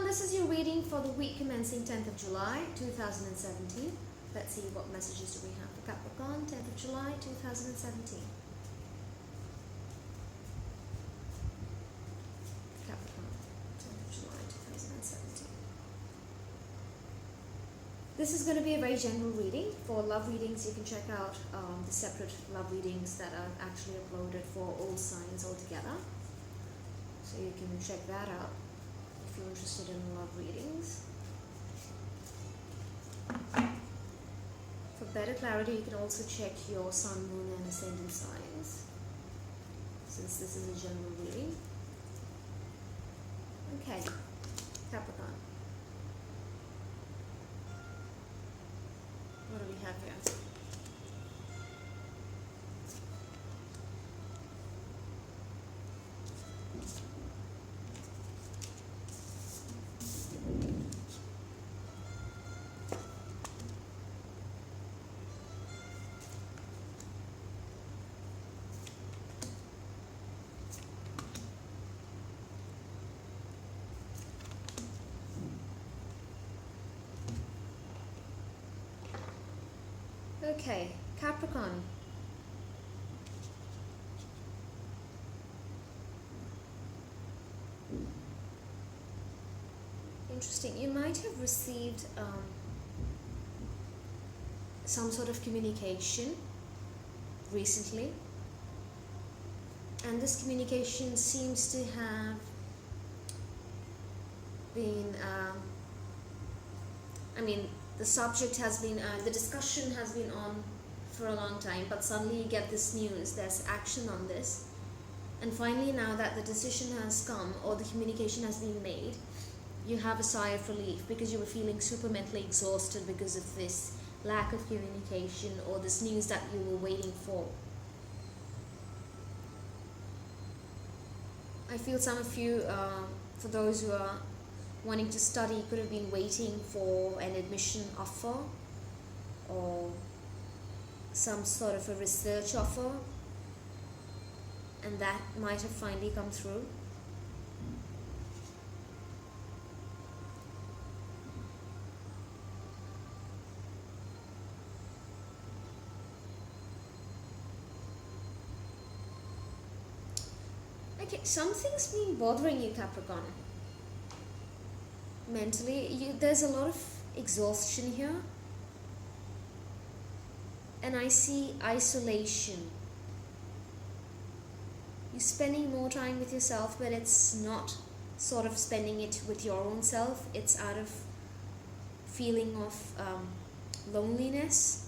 this is your reading for the week commencing 10th of July 2017. Let's see what messages do we have for Capricorn, 10th of July 2017. Capricorn, 10th of July 2017. This is going to be a very general reading. For love readings, you can check out the separate love readings that are actually uploaded for all signs altogether. So you can check that out if you're interested in love readings. For better clarity, you can also check your sun, moon and ascendant signs, since this is a general reading. Okay, Capricorn. What do we have here? Okay, Capricorn. Interesting. You might have received some sort of communication recently, and this communication seems to have been the subject has been, the discussion has been on for a long time, but suddenly you get this news, there's action on this, and finally now that the decision has come or the communication has been made, you have a sigh of relief because you were feeling super mentally exhausted because of this lack of communication or this news that you were waiting for. I feel some of you, for those who are wanting to study, could have been waiting for an admission offer or some sort of a research offer, and that might have finally come through. Okay, something's been bothering you, Capricorn. Mentally, there's a lot of exhaustion here, and I see isolation. You're spending more time with yourself, but it's not sort of spending it with your own self. It's out of feeling of loneliness.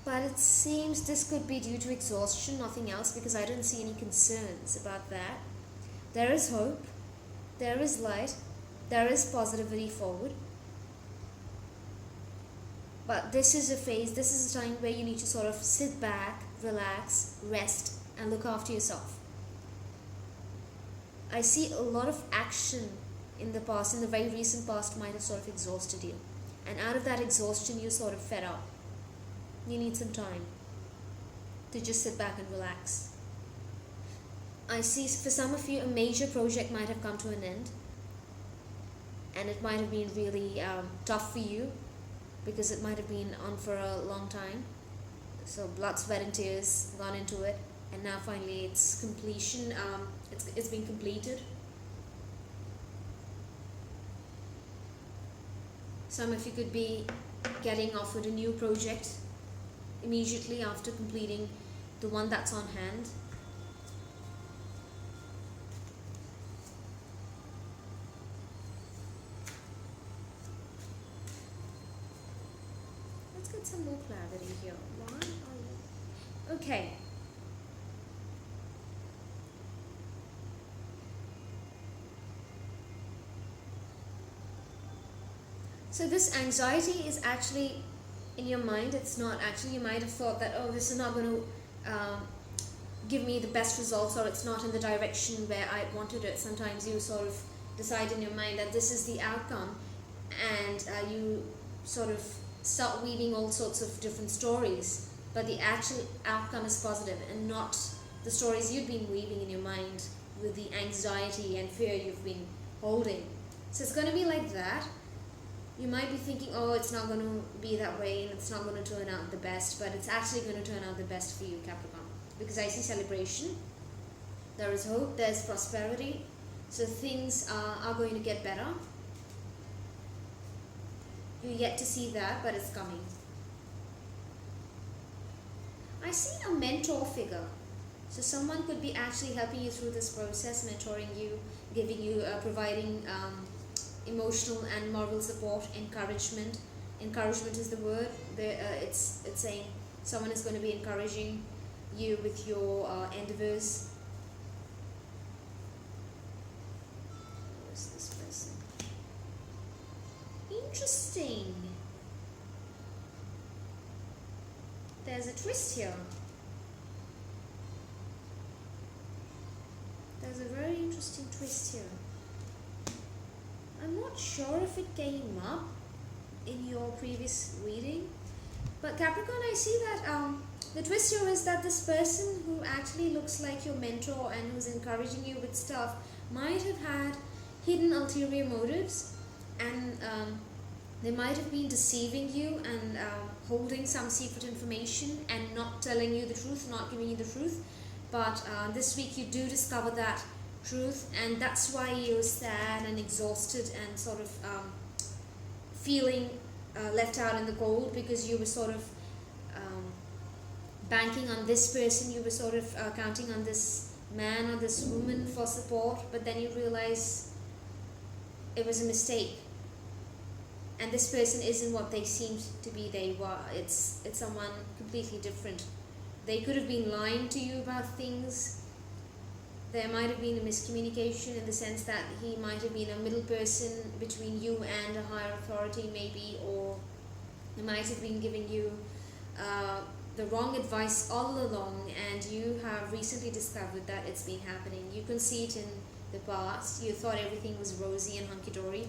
But it seems this could be due to exhaustion, nothing else, because I don't see any concerns about that. There is hope, there is light, there is positivity forward. But this is a phase, this is a time where you need to sort of sit back, relax, rest, and look after yourself. I see a lot of action in the past, in the very recent past, might have sort of exhausted you. And out of that exhaustion, you're sort of fed up. You need some time to just sit back and relax. I see for some of you a major project might have come to an end, and it might have been really tough for you because it might have been on for a long time. So blood, sweat and tears gone into it, and now finally it's completion. It's been completed. Some of you could be getting offered a new project immediately after completing the one that's on hand. Let's get some more clarity here. Why are you... Okay. So this anxiety is actually in your mind. It's not actually, you might have thought that, oh, this is not going to give me the best results, or it's not in the direction where I wanted it. Sometimes you sort of decide in your mind that this is the outcome, and you sort of start weaving all sorts of different stories, but the actual outcome is positive and not the stories you've been weaving in your mind with the anxiety and fear you've been holding. So it's going to be like that. You might be thinking, oh, it's not going to be that way and it's not going to turn out the best, but it's actually going to turn out the best for you, Capricorn, because I see celebration, there is hope, there's prosperity, so things are going to get better. You're yet to see that, but it's coming. I see a mentor figure. So someone could be actually helping you through this process, mentoring you, giving you, providing emotional and moral support, encouragement. Encouragement is the word. It's saying someone is going to be encouraging you with your endeavors. Who is this person? Interesting. There's a twist here. There's a very interesting twist here. I'm not sure if it came up in your previous reading, but Capricorn, I see that the twist here is that this person who actually looks like your mentor and who's encouraging you with stuff might have had hidden ulterior motives, and they might have been deceiving you and holding some secret information and not telling you the truth, not giving you the truth. But this week you do discover that truth, and that's why you're sad and exhausted and sort of feeling left out in the cold, because you were sort of banking on this person, you were sort of counting on this man or this woman for support, but then you realize it was a mistake, and this person isn't what they seemed to be. They were, it's someone completely different. They could have been lying to you about things. There might have been a miscommunication in the sense that he might have been a middle person between you and a higher authority maybe, or he might have been giving you the wrong advice all along, and you have recently discovered that it's been happening. You can see it in the past. You thought everything was rosy and hunky-dory,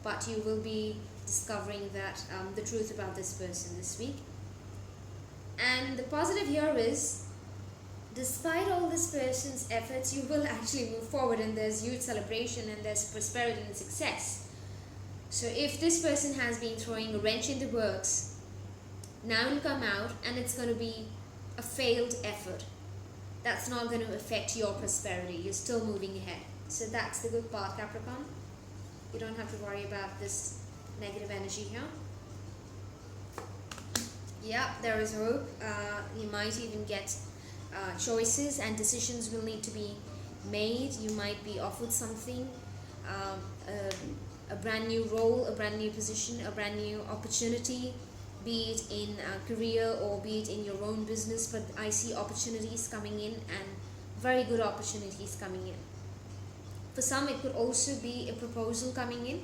but you will be discovering that the truth about this person this week. And the positive here is, despite all this person's efforts, you will actually move forward, and there's huge celebration and there's prosperity and success. So if this person has been throwing a wrench in the works, now it'll come out and it's going to be a failed effort. That's not going to affect your prosperity. You're still moving ahead. So that's the good part, Capricorn. You don't have to worry about this negative energy here. Yeah, there is hope. You might even get choices, and decisions will need to be made. You might be offered something, a brand new role, a brand new position, a brand new opportunity, be it in a career or be it in your own business. But I see opportunities coming in, and very good opportunities coming in. For some, it could also be a proposal coming in.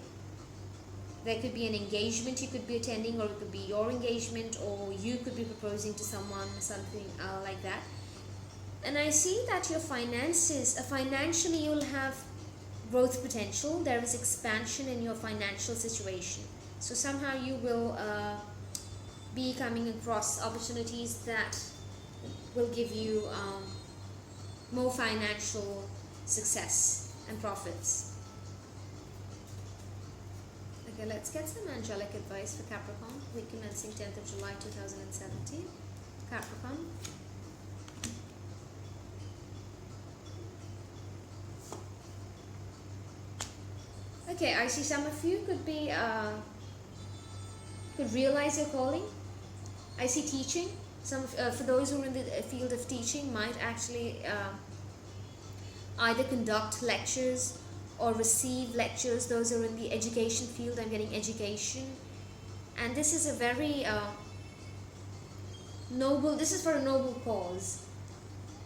There could be an engagement you could be attending, or it could be your engagement, or you could be proposing to someone, something like that. And I see that your finances, financially you'll have growth potential. There is expansion in your financial situation. So somehow you will be coming across opportunities that will give you more financial success and profits. Okay, let's get some angelic advice for Capricorn, week commencing 10th of July 2017. Capricorn. Okay, I see some of you could be could realize your calling. I see teaching. Some for those who are in the field of teaching might actually either conduct lectures or receive lectures. Those who are in the education field, I'm getting education, and this is a very noble. This is for a noble cause.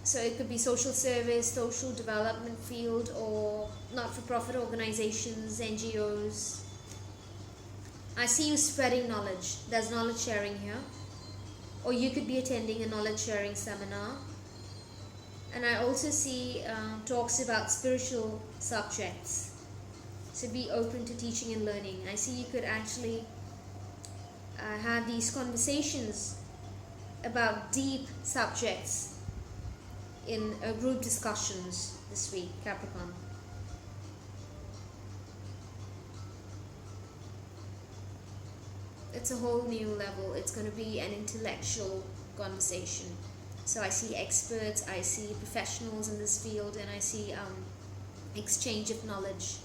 So it could be social service, social development field, or not-for-profit organizations, NGOs. I see you spreading knowledge. There's knowledge sharing here. Or you could be attending a knowledge sharing seminar. And I also see talks about spiritual subjects. So be open to teaching and learning. I see you could actually have these conversations about deep subjects in group discussions this week, Capricorn. It's a whole new level. It's going to be an intellectual conversation. So I see experts, I see professionals in this field, and I see exchange of knowledge.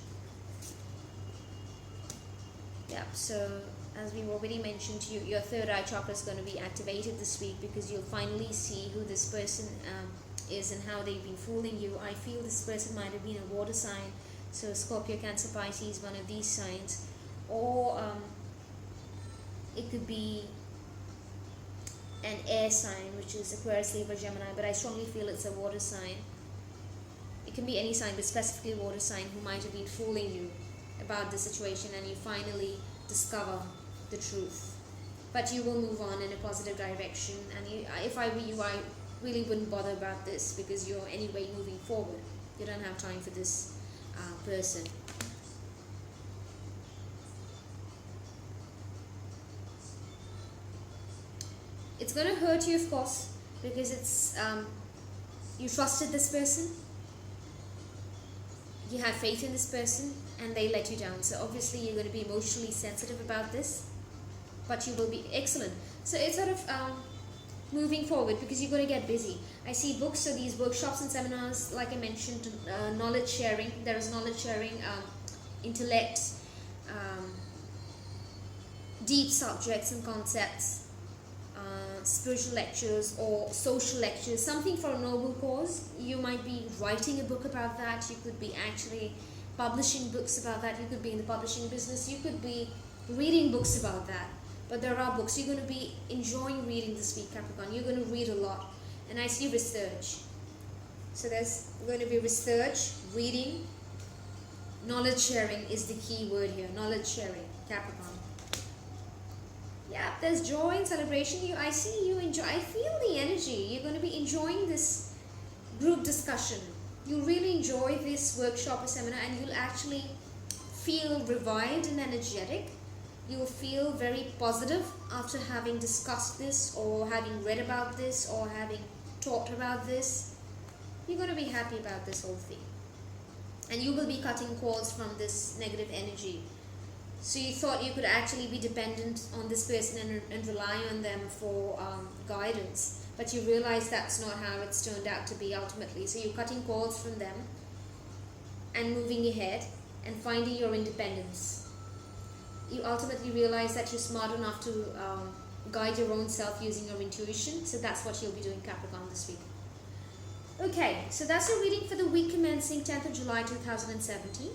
Yeah, so as we've already mentioned, your third eye chakra is going to be activated this week, because you'll finally see who this person is and how they've been fooling you. I feel this person might have been a water sign, so Scorpio, Cancer, Pisces, one of these signs, or it could be an air sign, which is Aquarius, Libra, Gemini, but I strongly feel it's a water sign. It can be any sign, but specifically water sign, who might have been fooling you about the situation, and you finally discover the truth. But you will move on in a positive direction, and if I were you, I really wouldn't bother about this, because you're anyway moving forward. You don't have time for this person. It's going to hurt you, of course, because it's you trusted this person, you had faith in this person, and they let you down. So obviously you're going to be emotionally sensitive about this, but you will be excellent. So it's sort of moving forward, because you're going to get busy. I see books, so these workshops and seminars, like I mentioned, knowledge sharing. There is knowledge sharing, intellect, deep subjects and concepts, spiritual lectures or social lectures, something for a noble cause. You might be writing a book about that. You could be actually publishing books about that. You could be in the publishing business. You could be reading books about that. But there are books. You're going to be enjoying reading this week, Capricorn. You're going to read a lot. And I see research. So there's going to be research, reading. Knowledge sharing is the key word here. Knowledge sharing, Capricorn. Yeah, there's joy and celebration. I see you enjoy. I feel the energy. You're going to be enjoying this group discussion. You'll really enjoy this workshop or seminar, and you'll actually feel revived and energetic. You'll feel very positive after having discussed this, or having read about this, or having talked about this. You're going to be happy about this whole thing. And you will be cutting cords from this negative energy. So you thought you could actually be dependent on this person and rely on them for guidance. But you realize that's not how it's turned out to be ultimately. So you're cutting cords from them and moving ahead and finding your independence. You ultimately realize that you're smart enough to guide your own self using your intuition. So that's what you'll be doing, Capricorn, this week. Okay, so that's your reading for the week commencing 10th of July 2017.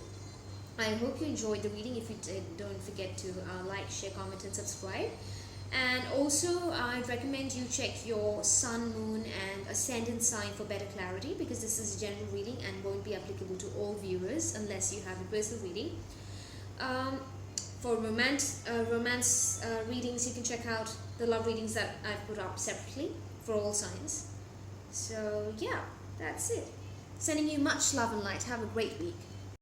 I hope you enjoyed the reading. If you did, don't forget to like, share, comment and subscribe. And also I'd recommend you check your sun, moon and ascendant sign for better clarity, because this is a general reading and won't be applicable to all viewers unless you have a personal reading. For romance readings, you can check out the love readings that I've put up separately for all signs. So yeah, that's it. Sending you much love and light. Have a great week.